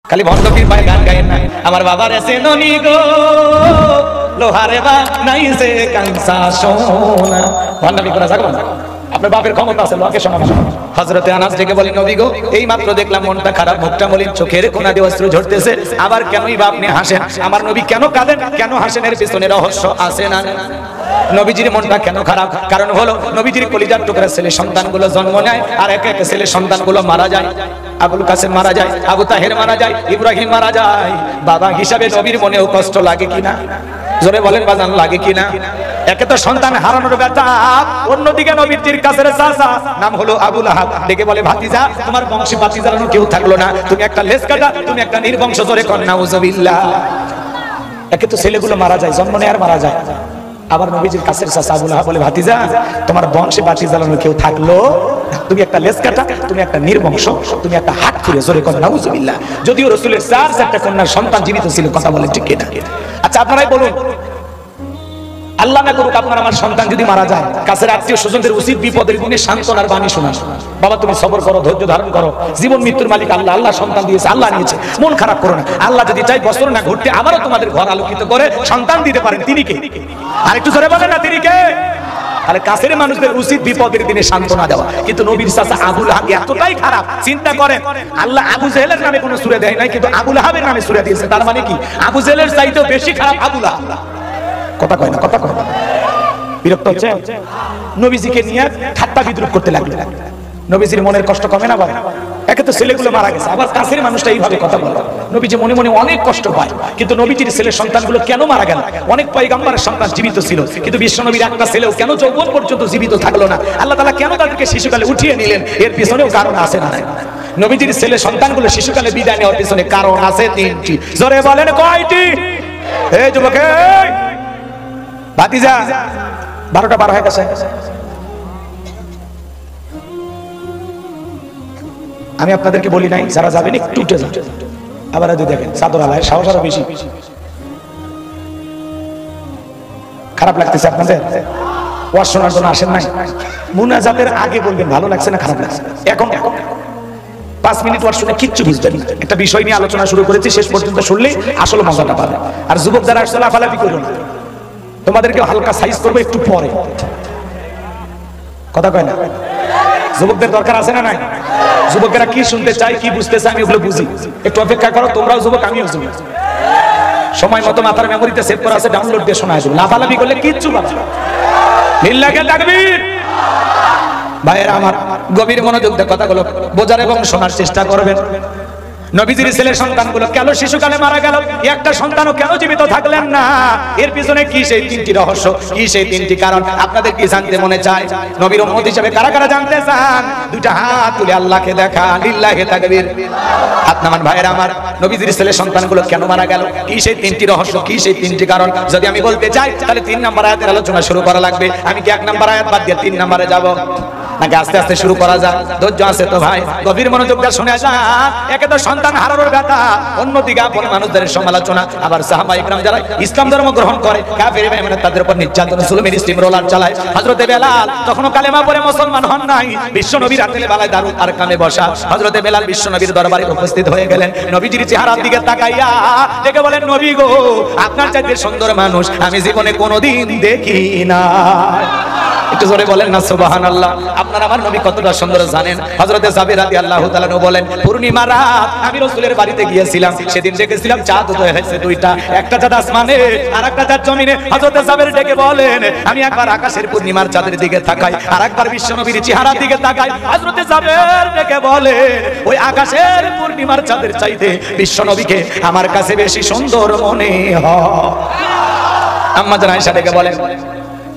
খালি ভণ্ডপীর পায়ে গান গায়েন না। আমার বাবার এসে ননি গো লোহারে বা নাইছে কাঁচা সোনা, ভণ্ডপী করা যাবে না। আপনার বাপের ক্ষমতা আছে, লোকে শোনা। হযরতে আনাস ডেকে বলেন, নবী গো এই মাত্র দেখলাম মনটা খারাপ, মুখটা মলিন, চোখের কোনা দিয়ে অশ্রু ঝরতেছে, আবার কেনই বা আপনি হাসেন? আমার নবী কেন কাঁদেন, কেন হাসেন, এর পিছনে রহস্য আছে না? নবীজির মনটা কেন খারাপ? কারণ হলো নবীজির কলিজার টুকরা ছেলে সন্তানগুলো জন্ম নেয়, আর এক এক ছেলে সন্তানগুলো মারা যায়। আবুল কাসেম মারা যায়, আবু তাহের মারা যায়, ইব্রাহিম মারা যায়। বাবা হিসাবে নবীর মনেও কষ্ট লাগে কিনা? জোরে বলেন বাজান, লাগে কিনা? একে তো সন্তান হারানোর ব্যথা, অন্যদিকে নবীর কাছের চাচা নাম হলো আবু লাহাব ডেকে বলে, ভাতিজা তোমার বংশে ভাতিজার কেউ থাকলো না, তুমি একটা লেজ কাটা, তুমি একটা নির্বংশ। জোরে কর নাউজুবিল্লাহ। একে তো ছেলেগুলো মারা যায়, জন্ম নেয় আর মারা যায়। আবার নবীজির কাছের চাচা আবু লাহাব বলে, ভাতিজা তোমার বংশে বাতি জ্বালানোর কেউ থাকলো, তুমি একটা লেজ কাটা, তুমি একটা নির্বংশ, তুমি একটা হাত খুঁড়ে। জোরে কর নাউজুবিল্লাহ। যদিও রাসূলের 4 কন্যার সন্তান জীবিত ছিল, কথা বলেন ঠিক কিনা? আচ্ছা আপনারাই বলুন, আল্লাহ না করুক আপনার আমার সন্তান যদি মারা যায়, কাছের আত্মীয় স্বজনদের উচিত বিপদের দিনে সান্ত্বনার বাণী শোনা। বাবা তুমি সবর করো, ধৈর্য ধারণ করো, জীবন মৃত্যুর মালিক আল্লাহ, আল্লাহ সন্তান দিয়েছে, আল্লাহ নিয়েছে, মন খারাপ করো না। আল্লাহ যদি চাই বছর না ঘুরতে আবারও তোমাদের ঘর আলোকিত করে সন্তান দিতে পারেন, তিনি কে? আর একটু জোরে বলেন না, তিনি কে? তাহলে কাছের মানুষদের উচিত বিপদের দিনে সান্ত্বনা দেওয়া। কিন্তু নবীর চাচা আবু লাহাব এতটাই খারাপ, চিন্তা করেন আল্লাহ আবু জেহেলের নামে কোনো সূরা দেয় নাই, কিন্তু আবু লাহাবের নামে সূরা দিয়েছে। তার মানে কি আবু জেহেলের চাইতেও বেশি খারাপ আবু লাহাব। কথা কয় না, কথা কয় না। বিরক্ত হচ্ছে? নবীজিকে নিয়ে ঠাট্টা বিদ্রুপ করতে লাগলো। নবীজির মনের কষ্ট কমে না? বাবা একে তো ছেলেগুলো মারা গেছে, আবার কাছের মানুষটা এইভাবে কথা বলে। নবীজি মনে মনে অনেক কষ্ট পায়। কিন্তু নবীজির ছেলের সন্তানগুলো কেন মারা গেল? অনেক পয়গম্বরের সন্তান জীবিত ছিল, কিন্তু বিশ্বনবীর একটা ছেলেও কেন যৌবন পর্যন্ত জীবিত থাকলো না? আল্লাহ তাআলা কেন তাদেরকে শিশুকালে উঠিয়ে নিলেন? এর পিছনেও কারণ আছে না? নবীজির ছেলে সন্তানগুলো শিশুকালে বিদায় নেওয়ার পিছনে কারণ আছে 3টি। জোরে বলেন কয়টি? এই যুবক, ভাতিজা 12টা 12 হয়ে গেছে। আমি আপনাদেরকে বলি নাই যারা যাবেন একটু উঠে যান। আবার যদি দেখেন চাদর আলায় সাহস আরো বেশি। খারাপ লাগতেছে আপনাদের? ওয়াজ শোনার জন্য আসেন নাই? মুনাজাতের আগে বলবেন ভালো লাগছে না খারাপ লাগছে। এখন 5 মিনিট ওয়াজ শুনে কিচ্ছু বুঝবেন না। একটা বিষয় নিয়ে আলোচনা শুরু করেছি, শেষ পর্যন্ত শুনলে আসলে মজাটা পাবেন। আর যুবক যারা আসলে লাফালাফি করুন, তোমাদেরকে হালকা সাইজ করবো একটু পরে। কথা কয় না? যুবকদের দরকার আছে না নাই? যুবকেরা কি শুনতে চায়, কি বুঝতে চায় আমি ওগুলো বুঝি। একটু অপেক্ষা করো, তোমরাও যুবক আমিও যুবক। সময় মতো মাথার মেমোরিতে সেভ করা আছে, ডাউনলোড দিয়ে শোনা যাবে। লাফালাফি করলে কিচ্ছু পাবে না। লিল্লাহি তাকবীর। ভাইয়েরা আমার, গভীর মনোযোগ দিয়ে কথাগুলো বোঝার এবং শোনার চেষ্টা করবেন। নবীজির ছেলে সন্তানগুলো কেন শিশুকালে মারা গেল? একটা সন্তানও কেন জীবিত থাকলেন না? এর পিছনে কি সেই 3টি রহস্য, কি সেই 3টি কারণ? আপনাদের কি জানতে মনে চায়? নবীর উম্মত হিসেবে কারা কারা জানতে চান? দুইটা হাত তুলে আল্লাহকে দেখা। লিল্লাহি তাকবীর। হাত নামান ভাইয়েরা আমার। নবীজির ছেলে সন্তানগুলো কেন মারা গেল? কি সেই 3টি রহস্য, কি সেই 3টি কারণ? যদি আমি বলতে চাই তাহলে 3 নম্বর আয়াতের আলোচনা শুরু করা লাগবে। আমি কি 1 নম্বর আয়াত বাদ দিয়ে 3 নম্বরে যাব, নাকি আস্তে আস্তে শুরু করা যায়? ধৈর্য আছে তো ভাই? গভীর মনোযোগ দিয়ে শুনে আসা। একে তো সন্তান হারানোর ব্যথা, অন্যদিকে আপন মানুষদের সমালোচনা। আবার সাহাবায়ে কেরাম যারা ইসলাম ধর্ম গ্রহণ করে, কাফের বেঈমান তাদের উপর নির্যাতন, জুলুমের স্টিম রোলার চালায়। হযরতে বেলাল তখনও কালেমা পড়ে মুসলমান হন নাই। বিশ্বনবীর রাতের বেলায় দারুল আরকামে বসা হযরতে বেলাল বিশ্বনবীর দরবারে উপস্থিত হয়ে গেলেন। নবীজির চেহারার দিকে তাকাইয়া দেখে বলেন, নবী গো আপনার চাইতে সুন্দর মানুষ আমি জীবনে কোনোদিন দেখি না। একটু জোরে বলেন না সুবহানাল্লাহ। আপনারা আমার নবী কতটা সুন্দর জানেন? হযরতে জাবের রাদিয়াল্লাহু তাআলা বলেন, পূর্ণিমা রাত আমি রাসূলের বাড়িতে গিয়েছিলাম, সেদিন দেখেছিলাম চাঁদ উদয় হয়েছে 2টা, একটা চাঁদ আসমানে আর একটা চাঁদ জমিনে। হযরতে জাবের ডেকে বলেন, আমি একবার আকাশের পূর্ণিমার চাঁদের দিকে তাকাই, আর একবার বিশ্বনবীর চেহারার দিকে তাকাই। হযরতে জাবের ডেকে বলেন, ওই আকাশের পূর্ণিমার চাঁদের চাইতে বিশ্বনবীকে আমার কাছে বেশি সুন্দর মনে হয়। আম্মা জান আয়েশা ডেকে বলেন,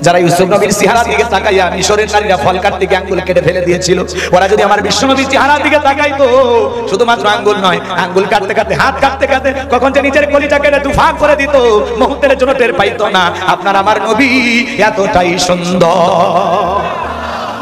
যারা ইউসুফ নবীর চেহারার দিকে তাকাইয়া মিশরের নারীরা ফল কাটতে গিয়ে আঙ্গুল কেটে ফেলে দিয়েছিল, ওরা যদি আমার বিশ্বনবীর চেহারার দিকে তাকাইতো, শুধুমাত্র আঙ্গুল নয়, আঙ্গুল কাটতে কাটতে, হাত কাটতে কাটতে কখন যে নিজের কলিজা কেটে দুফাক করে দিত, মুহূর্তের জন্য টের পাইতো না। আপনার আমার নবী এতটাই সুন্দর।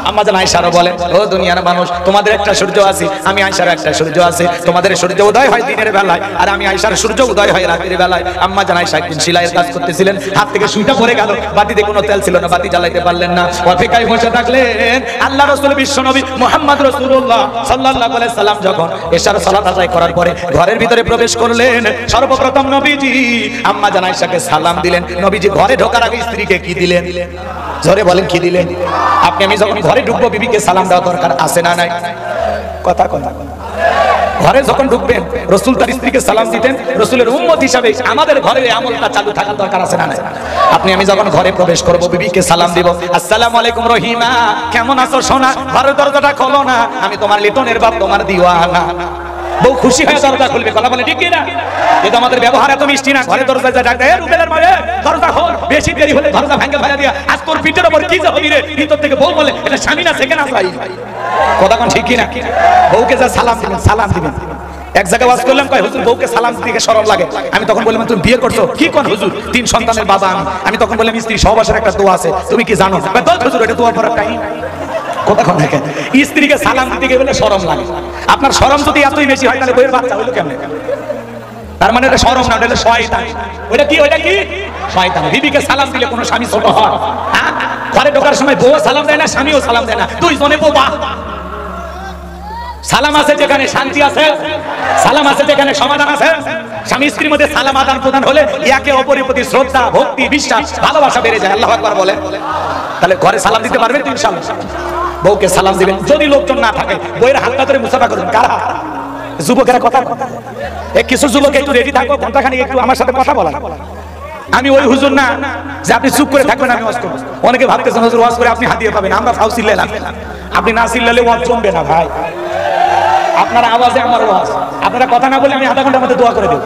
আম্মা জান আয়েশা বলেন, ও দুনিয়ার মানুষ, তোমাদের একটা সূর্য আছে, আমি আয়েশার একটা সূর্য আছে। তোমাদের সূর্য উদয় হয় দিনের বেলায়, আর আমি আয়েশার সূর্য উদয় হয় রাতের বেলায়। আম্মা জান আয়েশা একদিন সেলাইয়ের কাজ করতেছিলেন, হাত থেকে সুইটা পড়ে গেল, বাতিতে কোনো তেল ছিল না, বাতি জ্বালাইতে পারলেন না, অপেক্ষায় বসে থাকলেন। আল্লাহ রাসূল বিশ্ব নবী মুহাম্মদ রাসূলুল্লাহ সাল্লাল্লাহু আলাইহি সাল্লাম যখন এশার সালাত আদায় করার পরে ঘরের ভিতরে প্রবেশ করলেন, সর্বপ্রথম নবীজি আম্মা জান আয়েশাকে সালাম দিলেন। নবীজি ঘরে ঢোকার আগে স্ত্রীকে কি দিলেন? জোরে বলেন, কি দিলেন? আপনি আমি যখন ঘরে ঢুকবো বিবিকে সালাম দেওয়া দরকার আছে না নাই? কথা কথা ঘরে যখন ঢুকবেন রাসূল তার স্ত্রীকে সালাম দিতেন। রাসূলের উম্মত হিসাবে আমাদের ঘরের আমলটা চালু থাকার দরকার আছে না নাই? আপনি আমি যখন ঘরে প্রবেশ করব বিবিকে সালাম দিব, আসসালামু আলাইকুম রহিমা, কেমন আছো সোনা, ঘরের দরজাটা খোলো না, আমি তোমার লিটনের বাপ, তোমার দিওয়ানা। বউ খুশি হয়ে দরজা খুলবে, কথা বলে ঠিক কি না? কিন্তু আমাদের ব্যবহার এত মিষ্টি না, ঘরে দরজা যা ডাকতে, এ রুবেলের মায়ে দরজা খোল, বেশি দেরি হলে দরজা ভাঙে ফেলে দিয়া, আজ তোর পিঠের উপর কি যে হবি রে। ভিতর থেকে বউ বলে, এটা স্বামী না সেকেন্ড আসাই, কথা কোন ঠিক কি না? বউকে যা সালাম দিবেন, সালাম দিবেন। এক জায়গায় ওয়াজ করলাম, কয় হুজুর বউকে সালাম দিতে শরম লাগে। আমি তখন বললাম, তুমি বিয়ে করছো? কি কোন হুজুর, 3 সন্তানের বাবা আমি। আমি তখন বললাম, স্ত্রী সহবাসের একটা দোয়া আছে, তুমি কি জানো? কয় হুজুর এটা দোয়া করার টাইম। কথা কোন দেখেন, স্ত্রীকে সালাম দিতে গিয়ে বলে শরম লাগে। আপনার শরম যদি এতই বেশি হয় তাহলে বইয়ের বাচ্চা হইলো কেমনে? তার মানে এটা শরম না, এটা শয়তান। ওইটা কি? ওইটা কি? শয়তান। বিবিকে সালাম দিলে কোনো স্বামী ছোট হয়? হ্যাঁ, ঘরে ঢোকার সময় বউ সালাম দেয় না, স্বামীও সালাম দেয় না, দুইজনে বোবা। সালাম আছে যেখানে শান্তি আছে, সালাম আছে যেখানে সমাধান আছে। স্বামী স্ত্রীর মধ্যে সালাম আদান প্রদান হলে একে অপরের প্রতি শ্রদ্ধা, ভক্তি, বিশ্বাস, ভালোবাসা বেড়ে যায়। আল্লাহু আকবার বলে। তাহলে ঘরে সালাম দিতে পারবেন তো ইনশাআল্লাহ? বউকে সালাম দিবেন। যদি লোকজন না থাকে বউয়ের হাতটা ধরে মুসাফা করবেন। কারা? যুবকেরা কথা। কিছু যুবক একটু রেডি থাকো, ঘন্টাখানি একটু আমার সাথে কথা বলা। আমি ওই হুজুর না যে আপনি চুপ করে থাকবেন আমি ওয়াজ করব। অনেকে ভাবতেছেন হুজুর ওয়াজ করে আপনি হাদিয়া পাবেন, আমরা ফাউ চিল্লাইলাম। আপনি না চিল্লালে ওয়াজ জমবে না ভাই। আপনার আওয়াজে আমার ওয়াজ, আপনারা কথা না বলে আমি আধা ঘন্টার মধ্যে দোয়া করে দেব।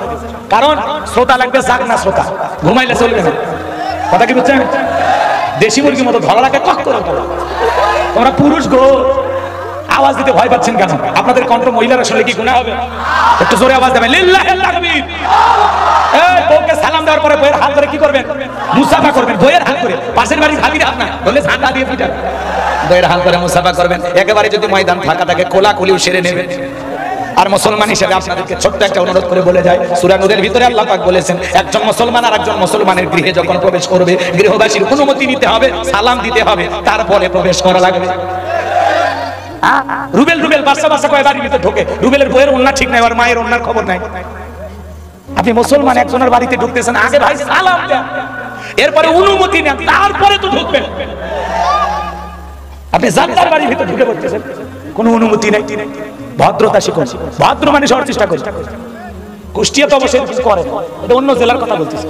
কারণ শ্রোতা লাগবে, জাগ না শ্রোতা, ঘুমাইলে চলবে না। কথা কি বুঝছেন? দেশি মুরগির মতো ধরা লাগে, কক করে তোমরা পুরুষ গো, আওয়াজ দিতে ভয় পাচ্ছেন কেন? আপনাদের কণ্ঠ মহিলারা শুনলে কি গুনাহ হবে? একটু জোরে আওয়াজ দেবেন, লিল্লাহিল তাকবীর। এই বউকে সালাম দেওয়ার পরে বউয়ের হাত ধরে কি করবেন? মুসাফা করবেন। বউয়ের হাত ধরে, পাশের বাড়ির ভাবির হাত না, বলে ঝাঁটা দিয়ে পিটাবেন। বউয়ের হাত ধরে মুসাফা করবেন। একেবারে যদি ময়দান ফাঁকা থাকে কোলাকুলিও সেরে নেবেন। আর মুসলমান হিসেবে আপনাদেরকে ছোট্ট একটা অনুরোধ করে বলে যায়, সূরা নূরের ভিতরে আল্লাহ পাক বলেছেন, একজন মুসলমান আর একজন মুসলমানের গৃহে যখন প্রবেশ করবে, গৃহবাসীর অনুমতি নিতে হবে, সালাম দিতে হবে, তারপরে প্রবেশ করা লাগবে। রুবেল বাচ্চা কয় বাড়ির ভিতরে ঢোকে, রুবেলের বইয়ের ওন্না ঠিক নাই, আর মায়ের ওন্নার খবর নাই। আপনি মুসলমান একজনের বাড়িতে ঢুকতেছেন, আগে ভাই সালাম দেন, এরপরে অনুমতি নেন, তারপরে তো ঢুকবেন। আপনি জান্নাতের বাড়ির ভিতরে ঢুকে পড়তেছেন, কোনো অনুমতি নাই। ভদ্রতা শিখুন, ভদ্র মানুষ হওয়ার চেষ্টা করুন। কুষ্টিয়া তো অবশ্যই করে, এটা অন্য জেলার কথা বলতেছি।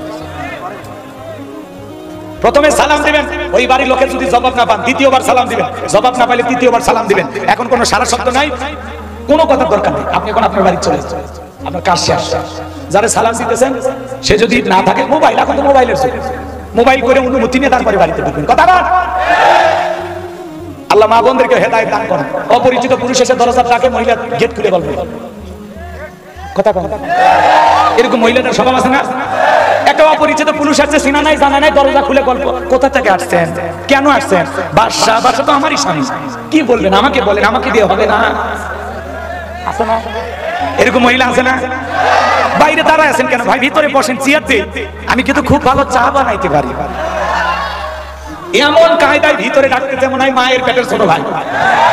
প্রথমে সালাম দিবেন, ওই বাড়ির লোকের যদি জবাব না পান দ্বিতীয়বার সালাম দিবেন, জবাব না পাইলে তৃতীয়বার সালাম দিবেন। এখন কোনো সারা শব্দ নাই, কোনো কথার দরকার নেই। আপনি এখন আপনার বাড়ি চলে যান, আপনার কাজ শেষ। যারা সালাম দিতেছেন সে যদি না থাকে, মোবাইল, এখন তো মোবাইলের যুগ, মোবাইল করে অনুমতি নিয়ে তারপরে বাড়িতে ঢুকবেন। কথা বল। আল্লাহ মা বোনদেরকে হেদায়েত দান করেন। অপরিচিত পুরুষ এসে দরজা ডাকে, মহিলা গেট খুলে বলবে। কথা বল। এরকম মহিলাদের স্বভাব আছে না? একটা অপরিচিত পুরুষ আসছে, চিনা নাই জানা নাই, দরজা খুলে গল্প, কোথা থেকে আসছেন, কেন আসছেন? বাদশা তো আমারই স্বামী, কি বলবেন? আমাকে বলেন, আমাকে দিয়ে হবে না? আছে না এরকম মহিলা? আছে না? বাইরে তারা আছেন কেন ভাই? ভিতরে বসেন, চেয়ারতে। আমি কিন্তু খুব ভালো চা বানাইতে পারি। এমন কায়দায় ভিতরে ডাকতে মনে হয় মায়ের পেটের ছোট ভাই।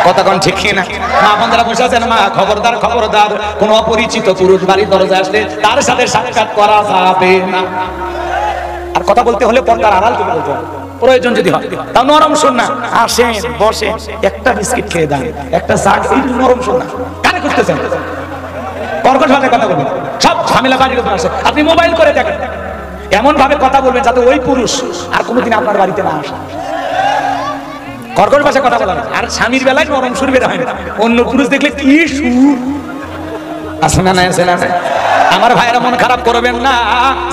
কথা কোন ঠিক না? মা বন্ধুরা বসে আছেন, মা খবরদার, খবরদার, কোন অপরিচিত পুরুষ বাড়ির দরজায় আসলে তার সাথে সাক্ষাৎ করা যাবে না। আর কথা বলতে হলে পর্দার আড়াল থেকে বলতে হবে, প্রয়োজন যদি হয়। তাও নরম শোন না, আসেন বসেন, একটা বিস্কিট খেয়ে দেন, একটা চা, এই নরম শোন না। কানে খুঁজতেছেন, কর্কশ ভাবে কথা বলবেন, সব ঝামেলা বাড়ির উপর আসে। আপনি মোবাইল করে দেখেন, এমন ভাবে কথা বলবেন যাতে ওই পুরুষ আর কোনোদিন আপনার বাড়িতে না আসে। কর্কশ ভাষায় কথা বলা। আর স্বামীর বেলায় নরম সুর বের হয় না, অন্য পুরুষ দেখলে কি সুর আছে না? আছে না? আমার ভাইয়েরা মন খারাপ করবেন না,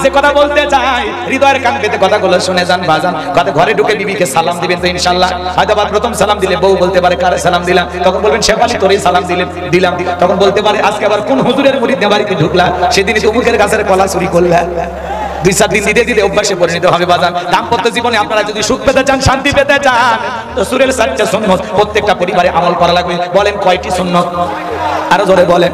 যে কথা বলতে চাই হৃদয়ের কান পেতে কথাগুলো শুনে যান বাজান। কথা ঘরে ঢুকে বিবিকে সালাম দিবেন তো ইনশাআল্লাহ। হয়তো আবার প্রথম সালাম দিলে বউ বলতে পারে কারে সালাম দিলাম, তখন বলবেন শেফালি তোরই সালাম দিলাম। তখন বলতে পারে আজকে আবার কোন হুজুরের মুরিদ বাড়িতে ঢুকলা, সেদিনই তো মুখের গাছের কলা চুরি করলা। 2-4 দিন দিতে দিতে অভ্যাসে পরিণত হবে বাজান। দাম্পত্য জীবনে আপনারা যদি সুখ পেতে চান, শান্তি পেতে চান, রাসূলের 4টা সুন্নাত প্রত্যেকটা পরিবারে আমল করা লাগবে। বলেন কয়টি সুন্নাত? আরো জোরে বলেন।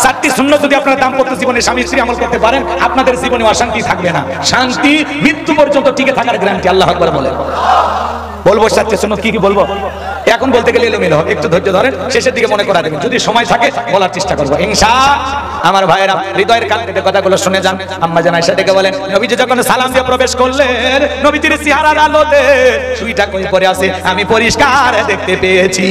4টি সুন্নাত যদি আপনারা দাম্পত্য জীবনে স্বামী স্ত্রী আমল করতে পারেন, আপনাদের জীবনে অশান্তি থাকবে না, শান্তি মৃত্যু পর্যন্ত টিকে থাকার গ্যারান্টি। আল্লাহু আকবার বলেন। বলবো 4টি সুন্নাত কি কি বলবো, এখন বলতে গেলে এলোমেলো হবে, একটু ধৈর্য ধরেন, শেষের দিকে মনে করা দেবেন, যদি সময় থাকে বলার চেষ্টা করবো ইনশাআল্লাহ। আমার ভাইয়েরা হৃদয়ের কান থেকে কথাগুলো শুনে যান। আম্মা জান আয়েশা থেকে বলেন, নবীজি যখন সালাম দিয়ে প্রবেশ করলেন, নবীজির চেহারার আলোতে সুইটা কই পড়ে আছে আমি পরিষ্কার দেখতে পেয়েছি।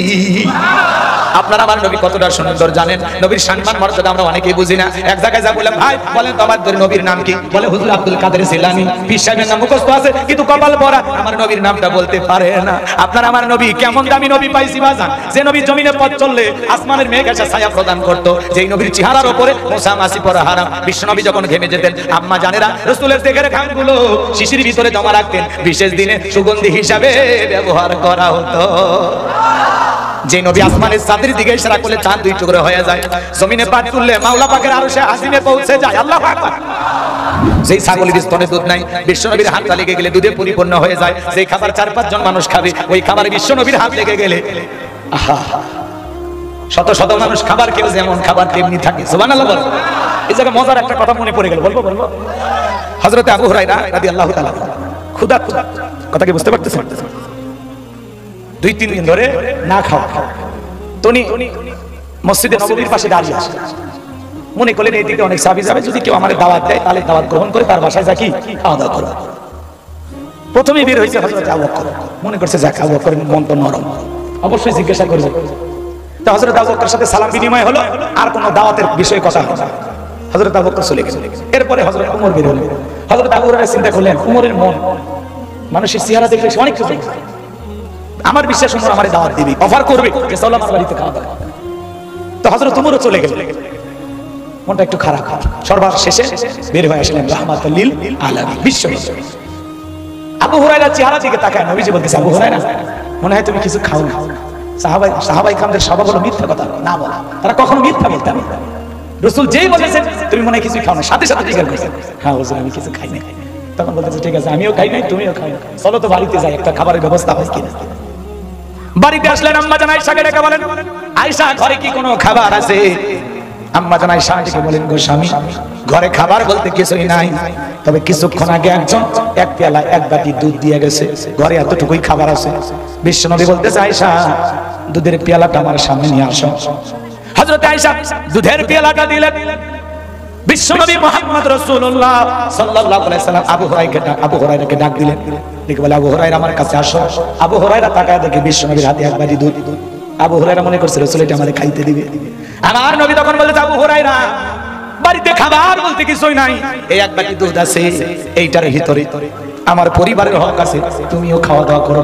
আপনারা আমার নবী কতটা সুন্দর জানেন? নবীর সম্মান মর্যাদা আমরা অনেকেই বুঝি না। এক জায়গায় যা বললাম, ভাই বলেন তো আমার নবীর নাম কি? বলে হুজুর আব্দুল কাদের জিলানী। পীর সাহেবের নাম মুখস্থ আছে কিন্তু কপাল পরা আমার নবীর নামটা বলতে পারে না। আপনারা আমার নবী কেমন দামি নবী পাইছি বাজান, যে নবী জমিনে পথ চললে আসমানের মেঘ এসে ছায়া প্রদান করত, যেই নবীর চেহারার উপরে মোসা মাসি পরা হারাম। বিশ্ব নবী যখন ঘেমে যেতেন, আম্মা জানেরা রাসূলের দেখের ঘামগুলো শিশির ভিতরে জমা রাখতেন, বিশেষ দিনে সুগন্ধি হিসাবে ব্যবহার করা হতো। যে নবী আসমানের চাঁদের দিকে ইশারা করলে চাঁদ 2 টুকরো হয়ে যায়, জমিনে পা তুললে মাওলা পাকের আরশে আজিমে পৌঁছে যায়। আল্লাহু আকবার। যেই ছাগলের স্তনে দুধ নাই, বিশ্বনবীর হাতটা লেগে গেলে দুধে পরিপূর্ণ হয়ে যায়। যেই খাবার 4-5 জন মানুষ খাবে, ওই খাবারে বিশ্বনবীর হাত লেগে গেলে আহা, শত শত মানুষ খাবার কেউ যেমন খাবার তেমনি থাকে। সুবহানাল্লাহ বল। এই জায়গায় মজার একটা কথা মনে পড়ে গেল, বলবো। হযরত আবু হুরায়রা রাদিয়াল্লাহু তাআলা ক্ষুধা কথা কি বুঝতে পারতেছেন? 2-3 দিন ধরে না খাওয়া। তনি মসজিদে নববীর পাশে দাঁড়িয়ে আছে, মনে করলেন এই দিকে অনেক সাহাবী যাবে, যদি কেউ আমাদের দাওয়াত দেয় তাহলে দাওয়াত গ্রহণ করে তার বাসায় যা কি খাওয়া দাওয়া করব। প্রথমেই বের হয়েছে হযরত আবু বকর, মনে করছে যা আবু বকরের মন তো নরম, অবশ্যই জিজ্ঞাসা করবে। তো হযরত আবু বকরের সাথে সালাম বিনিময় হলো, আর কোনো দাওয়াতের বিষয়ে কথা হলো না। হযরত আবু বকর চলে গেলেন। এরপরে হযরত ওমর বের হলেন। হযরত আবু হুরায়রা চিন্তা করলেন, ওমরের মন, মানুষের চেহারা দেখলে অনেক কিছু, আমার বিশ্বাস ওমর আমারে দাওয়াত দিবে, অফার করবে যে চলো আমার বাড়িতে খাওয়া দাওয়া। তো হযরত ওমরও চলে গেলেন, মনটা একটু খারাপ। সর্বার শেষে বের হয়ে আসলেন রাহমাতুল লিল আলামিন, বিশ্ব নবী। আবু হুরায়রা চেহারা দিকে তাকায়, নবীজি বলতেছে, আবু হুরায়রা মনে হয় তুমি কিছু খাও না। সাহাবাই কামদের স্বভাব হলো মিথ্যা কথা না বলা, তারা কখনো মিথ্যা বলতে না। রাসূল যেই বলেছেন তুমি মনে হয় কিছু খাও না, সাথে সাথে জিজ্ঞাসা করেছেন, হ্যাঁ হুজুর আমি কিছু খাই না। তখন বলতেছে ঠিক আছে আমিও খাই নাই তুমিও খাই না, চলো তো বাড়িতে যাই, একটা খাবারের ব্যবস্থা হয় কিনা। বাড়িতে আসলেন, আম্মা জান আয়েশাকে ডেকে বলেন, আয়েশা ঘরে কি কোনো খাবার আছে? আম্মা জান আয়েশা ডেকে বলেন, গো স্বামী ঘরে খাবার বলতে কিছুই নাই, তবে কিছুক্ষণ আগে একজন 1 পেয়ালা 1 বাটি দুধ দিয়ে গেছে, ঘরে এতটুকুই খাবার আছে। বিশ্বনবী বলতেছে, আয়েশা দুধের পেয়ালাটা আমার সামনে নিয়ে আসো। হযরত আয়েশা দুধের পেয়ালাটা দিলেন। বিশ্বনবী মুহাম্মদ রাসূলুল্লাহ সাল্লাল্লাহু আলাইহি সাল্লাম আবু হুরায়রাকে ডাক দিলেন, দেখে বলে, আবু হুরায়রা আমার কাছে আসো। আবু হুরায়রা তাকায় দেখে বিশ্বনবীর হাতে 1 বাটি দুধ। আবু হুরায়রা মনে করছে রাসূল এটা আমাদের খাইতে দিবে। আমার নবী তখন বলে, আবু হুরায়রা বাড়িতে খাবার বলতে কিছুই নাই, এই 1 বাটি দুধ আছে, এইটার ভিতরে আমার পরিবারের হক আছে, তুমিও খাওয়া দাওয়া করো।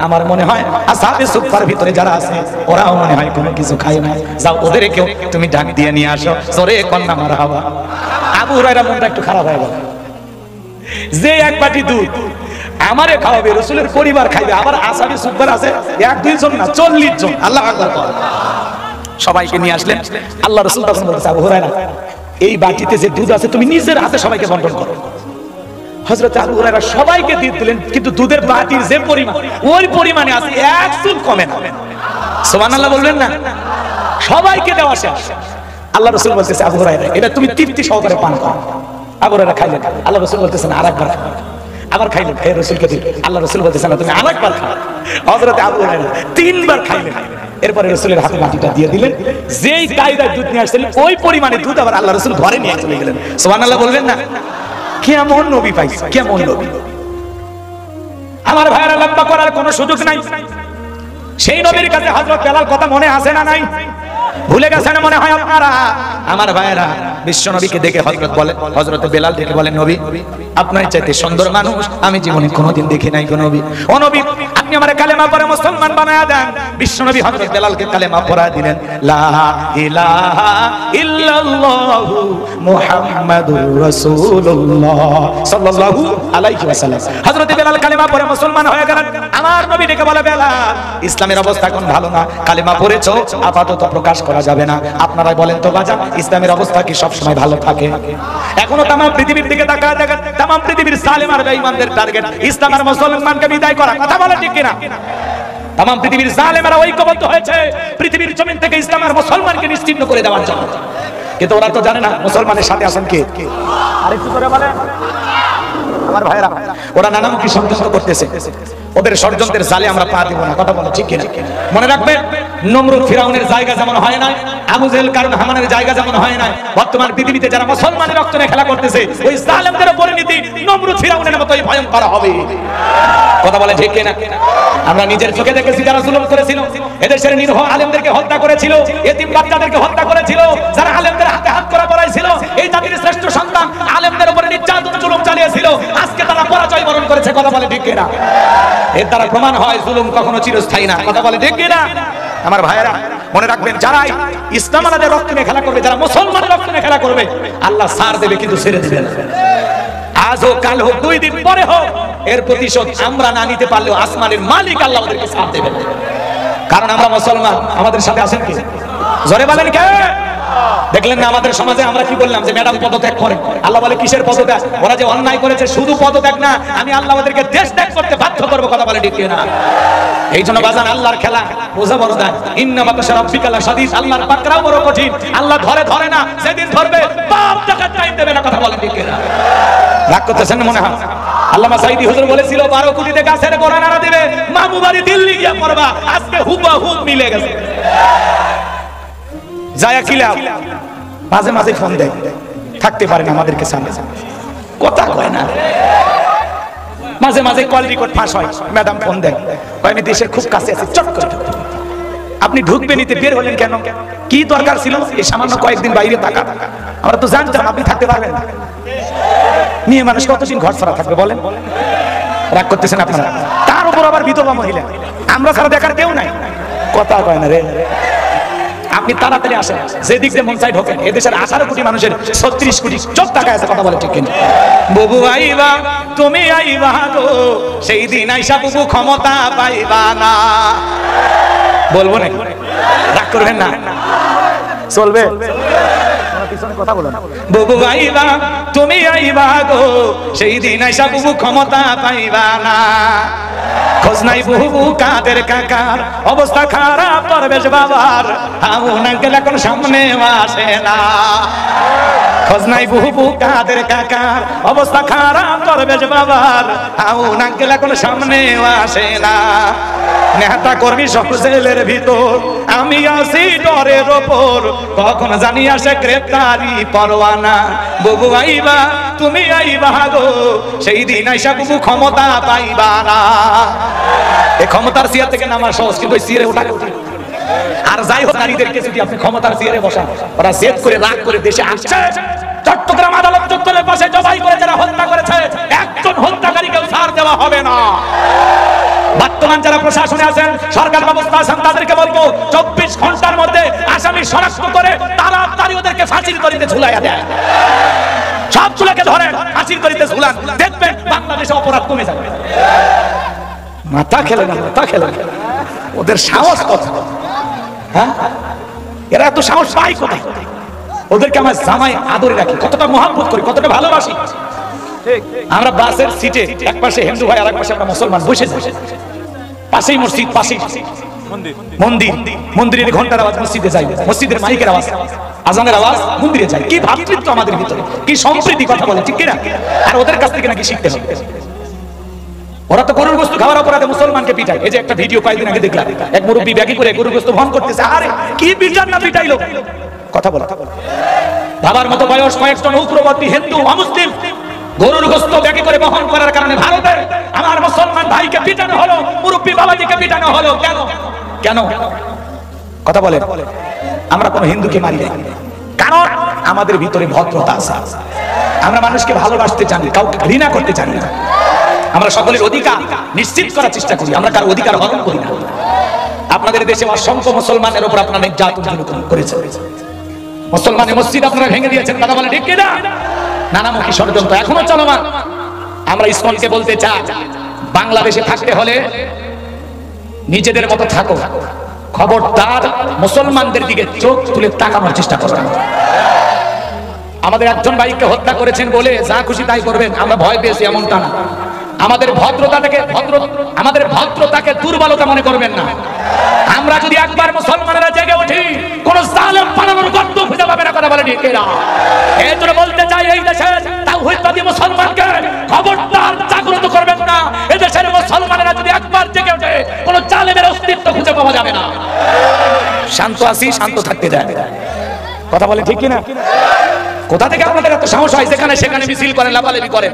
আমার মনে হয় আসহাবে সুফার ভিতরে যারা আছে ওরাও মনে হয় কোনো কিছু খায় না, যাও ওদেরকেও তুমি ডাক দিয়ে নিয়ে আসো। জোরে কন্যা মারহাবা। আবু হুরায়রা মনটা একটু খারাপ হয়ে গেল, যে 1 বাটি দুধ আমারে খাওয়াবে, রাসূলের পরিবার খাইবে, আবার আসহাবে সুফার আছে 1-2 জন না 40 জন। আল্লাহু আকবার। সবাইকে নিয়ে আসলেন। আল্লাহ রাসূল তখন বলতেছে, আবু হুরায়রা এই বাটিতে যে দুধ আছে তুমি নিজের হাতে সবাইকে বন্টন করো। হযরত আবু হুরায়রা সবাইকে দিয়ে দিলেন, কিন্তু দুধের বাটির যে পরিমাণ ওই পরিমাণে আছে, 1 চুল কমে না। সুবহানাল্লাহ বলবেন না? সবাইকে দেওয়া শেষ। আল্লাহ রাসূল বলতেছে, আবু হুরায়রা এটা তুমি তৃপ্তি সহকারে পান করো। আবু হুরায়রা খাইলেন। আল্লাহ রাসূল বলতেছেন আরেকবার খাও। আবার খাইলেন, খেয়ে রাসূলকে দিলেন। আল্লাহ রাসূল বলতেছেন তুমি আরেকবার খাও। হযরত আবু হুরায়রা 3 বার খাইলেন। এরপরে রাসূলের হাতে বাটিটা দিয়ে দিলেন, যেই কায়দায় দুধ নিয়ে আসছিলেন ওই পরিমাণে দুধ আবার আল্লাহ রাসূল ঘরে নিয়ে চলে গেলেন। সুবহানাল্লাহ বলবেন না? কেমন নবী পাইছে, কেমন নবী। আমার ভাইরা লম্বা করার কোনো সুযোগ নাই। সেই নবীর কাছে হযরত বেলাল কথা মনে আছে না নাই? ভুলে গেছেন মনে হয় আপনারা। আমার ভাইরা বিশ্ব নবীকে দেখে হযরত বেলাল দেখে বলেন, নবী আপনার চাইতে সুন্দর মানুষ আমি জীবনে কোনোদিন দেখি নাই গো নবী। ও নবী আপনি আমারে কালেমা পড়ে মুসলমান বানায়া দেন। বিশ্বনবী হযরত বেলালকে কালেমা পড়ায় দিলেন, লা ইলাহা ইল্লাল্লাহু মুহাম্মাদুর রাসূলুল্লাহ সাল্লাল্লাহু আলাইহি ওয়াসাল্লাম। হযরত বেলাল কালেমা পড়ে মুসলমান হয়ে গেলেন। আমার নবী ডেকে বলে, বেলাল ইসলামের অবস্থা এখন ভালো না, কালেমা পড়েছো আপাতত প্রকাশ করা যাবে না। আপনারাই বলেন তো বাজান, ইসলামের অবস্থা কি সব সময় ভালো থাকে? এখনো তামাম পৃথিবীর দিকে তাকায় দেখেন, তামাম পৃথিবীর জালেম আর বেঈমানদের টার্গেট ইসলাম আর মুসলমানকে বিদায় করা। কথা বলে ঠিক কিনা? তামাম পৃথিবীর জালেমেরা ঐক্যবদ্ধ হয়েছে পৃথিবীর জমিন থেকে ইসলাম আর মুসলমানকে নিশ্চিহ্ন করে দেওয়ার জন্য, কিন্তু ওরা তো জানে না মুসলমানের সাথে আছেন কে। আরেকটু করে বলেন আমার ভাইরা, ওরা নানামুখী ষড়যন্ত্র করতেছে, ওদের ষড়যন্ত্রের জালে আমরা পা দিব না। কথা বলে ঠিক কিনা? মনে রাখবেন, নমরুদ ফিরাউনের জায়গা যেমন হয় না, আবু জেহেল কারণ হামানের জায়গা যেমন হয় না, বর্তমান পৃথিবীতে যারা মুসলমানের রক্ত নিয়ে খেলা করতেছে ওই জালেমদের পরিণতি নমরুদ ফিরাউনের মতোই ভয়ঙ্কর হবে। কথা বলে ঠিক কিনা? আমরা নিজের চোখে দেখেছি যারা জুলুম করেছিল, এদেশের নিরীহ আলেমদেরকে হত্যা করেছিল, এতিম বাচ্চাদেরকে হত্যা করেছিল, যারা আলেমদের হাতে হাত করা পড়াইছিল, এই জাতির শ্রেষ্ঠ সন্তান আলেমদের উপরে নির্যাতন জুলুম চালিয়েছিল, আজকে তারা পরাজয় বরণ করেছে। কথা বলে ঠিক কিনা? এর দ্বারা প্রমাণ হয় জুলুম কখনো চিরস্থায়ী না। কথা বলে ঠিক কিনা? আমার ভাইয়েরা মনে রাখবেন, যারা ইসলাম আলাদের রক্ত নিয়ে খেলা করবে, যারা মুসলমানের রক্ত নিয়ে খেলা করবে, আল্লাহ ছাড় দেবে কিন্তু ছেড়ে দেবে না। আজ হোক কাল হোক 2 দিন পরে হোক, এর প্রতিশোধ আমরা না নিতে পারলেও আসমানের মালিক আল্লাহ ওদেরকে ছাড় দেবেন, কারণ আমরা মুসলমান। আমাদের সাথে আছেন কি? জোরে বলেন কে? দেখলেন না আমাদের সমাজে আমরা কি বললাম যে ম্যাডাম পদত্যাগ করে। আল্লাহ বলে কিসের পদত্যাগ? ওরা যে অন্যায় করেছে শুধু পদত্যাগ না, আমি আল্লাহ ওদেরকে দেশ ত্যাগ করতে বাধ্য করব। কথা বলে ঠিক না? এই জন্য বাজান আল্লাহর খেলা বোঝা বড় দায়। ইন্না বাতাশা রাব্বিকা লাশাদীদ, আল্লাহর পাকড়াও বড় কঠিন। আল্লাহ ধরে না, সেদিন ধরবে বাপ টাকার টাইম দেবে না। কথা বলে ঠিক না? রাগ করতেছেন মনে হয়? আল্লামা সাঈদী হুজুর বলেছিল 12 কোটিতে গাছের গোড়া নাড়া দিবে, মামু বাড়ি দিল্লি গিয়া পড়বা। আজকে হুবহুব মিলে গেছে। জায়া কিলা মাঝে মাঝে ফোন দেয়, থাকতে পারে না আমাদেরকে সামনে, কথা কয় না। মাঝে মাঝে কল রেকর্ড ফাঁস হয়, ম্যাডাম ফোন দেয়, আমি দেশের খুব কাছে আছি, চট করে আপনি ঢুকবেন, নিতে বের হলেন কেন? কি দরকার ছিল? এই সামান্য কয়েকদিন বাইরে থাকা, আমরা তো জানতাম আপনি থাকতে পারবেন না। মেয়ে মানুষ কতদিন ঘর ছাড়া থাকবে বলেন? রাগ করতেছেন আপনারা। তার উপর আবার বিধবা মহিলা, আমরা ছাড়া দেখার কেউ নাই। কথা কয় না রে। আপনি তাড়াতাড়ি আসেন, যেদিক যে মন চাই ঢোকেন। এদেশের 18 কোটি মানুষের 36 কোটি চোখ তাকায় আছে। কথা বলে ঠিক কিনা? বুবু আইবা তুমি আইবা গো, সেই দিন আইসা বুবু ক্ষমতা পাইবা না। বলবো না, রাগ করবেন না, চলবে। কথা বলো না। বুবু আইবা তুমি আইবা গো, সেই দিন আইসা বুবু ক্ষমতা পাইবা না। খোঁজ নাই বুবু কাদের কাকার, অবস্থা খারাপ পরবেশ বাবার, আমন আঙ্কেল এখন সামনে আসে না। খোঁজ নাই বুবু কাদের কাকার, অবস্থা খারাপ পরবেশ বাবার, আমন আঙ্কেল এখন সামনে আসে না। নেতা কর্মী সব জেলের ভিতর, আমি আছি ডরের ওপর, কখন জানি আসে গ্রেফতারি পরোয়ানা। বুবু আইবা তুমি আইবা গো, সেই দিন আইসা বুবু ক্ষমতা পাইবা না। এই ক্ষমতার চেয়ার থেকে নামার সহজ, কিন্তু ওই চেয়ারে ওঠা কঠিন। আর যাই হোক, নারীদেরকে যদি আপনি ক্ষমতার চেয়ারে বসান, ওরা জেদ করে রাগ করে দেশে আসছে। চট্টগ্রাম আদালত চত্বরের পাশে জবাই করে যারা হত্যা করেছে, একজন হত্যাকারীকেও ছাড় দেওয়া হবে না। বর্তমান যারা প্রশাসনে আছেন, সরকার ব্যবস্থা আছেন, তাদেরকে বলবো 24 ঘন্টার মধ্যে আসামি শনাক্ত করে তাড়াতাড়ি ওদেরকে ফাঁসির দড়িতে ঝুলাইয়া দেয়। সবগুলোকে ধরেন, ফাঁসির দড়িতে ঝুলান, দেখবেন বাংলাদেশে অপরাধ কমে যাবে। মাথা খেলে না, মাথা খেলে না। ওদের সাহস কত! হ্যাঁ, এরা এত সাহস পায় কোথায়? ওদেরকে আমার জামাই আদরে রাখি, কতটা মহব্বত করি, কতটা ভালোবাসি। আমরা বাসের সিটে এক পাশে হিন্দু ভাই, আর এক পাশে আমরা মুসলমান বসে যাই। পাশেই মসজিদ, পাশেই মন্দির, মন্দিরের ঘন্টার আওয়াজ মসজিদে যাই, মসজিদের মাইকের আওয়াজ, আজানের আওয়াজ মন্দিরে যাই। কি ভাতৃত্ব আমাদের ভিতরে, কি সম্প্রীতি! কথা বলে ঠিক কিনা? আর ওদের কাছ থেকে নাকি শিখতে হবে। ওরা তো গরুর গোশত খাওয়ার অপরাধে মুসলমানকে পিটায়। এই যে একটা ভিডিও কয়েকদিন আগে দেখলাম, এক মুরব্বী ব্যাগি করে গরুর গোশত বহন করতেছে। আরে কি পিটান না পিটাইলো! কথা বলে বাবার মতো বয়স কয়েকজন উগ্রপন্থী হিন্দু অমুসলিম গরুর গোশত ব্যাগি করে বহন করার কারণে ভারতে আমার মুসলমান ভাইকে পিটানো হলো, মুরব্বী বাবাজিকে পিটানো হলো। কেন? কেন? কথা বলে। আমরা কোনো হিন্দুকে মারি না, কারণ আমাদের ভিতরে ভদ্রতা আছে। আমরা মানুষকে ভালোবাসতে জানি, কাউকে ঘৃণা করতে জানি না। আমরা সকলের অধিকার নিশ্চিত করার চেষ্টা করি, আমরা কার অধিকার হরণ করি না। আপনাদের দেশে অসংখ্য মুসলমানের উপর আপনারা নির্যাতন করেছেন, মুসলমানের মসজিদ আপনারা ভেঙে দিয়েছেন, কথা বলে ঠিক কিনা? নানামুখী ষড়যন্ত্র এখনো চলমান। আমরা ইসলামকে বলতে চাই, বাংলাদেশে থাকতে হলে নিজেদের মতো থাকো, খবরদার মুসলমানদের দিকে চোখ তুলে তাকানোর চেষ্টা করবেন। আমাদের একজন ভাইকে হত্যা করেছেন বলে যা খুশি তাই করবেন, আমরা ভয় পেয়েছি এমনটা না। আমাদের ভদ্রতাকে দুর্বলতা মনে করবেন না। আমরা যদি একবার মুসলমানেরা জেগে উঠি, কোন জালেম পালানোর গর্ত খুঁজে পাবে না, কথা বলে ঠিক কিনা? এই জন্য বলতে চাই, এই দেশের তাওহীদবাদী মুসলমানকে খবরদার জাগ্রত করবেন না। এই দেশের মুসলমানেরা যদি একবার জেগে ওঠে, কোন জালেমের অস্তিত্ব খুঁজে পাওয়া যাবে না। শান্ত আছি, শান্ত থাকতে দেয়, কথা বলে ঠিক কিনা? কোথা থেকে আপনাদের এত সাহস হয় যেখানে সেখানে মিছিল করেন, লাফালাফি করেন,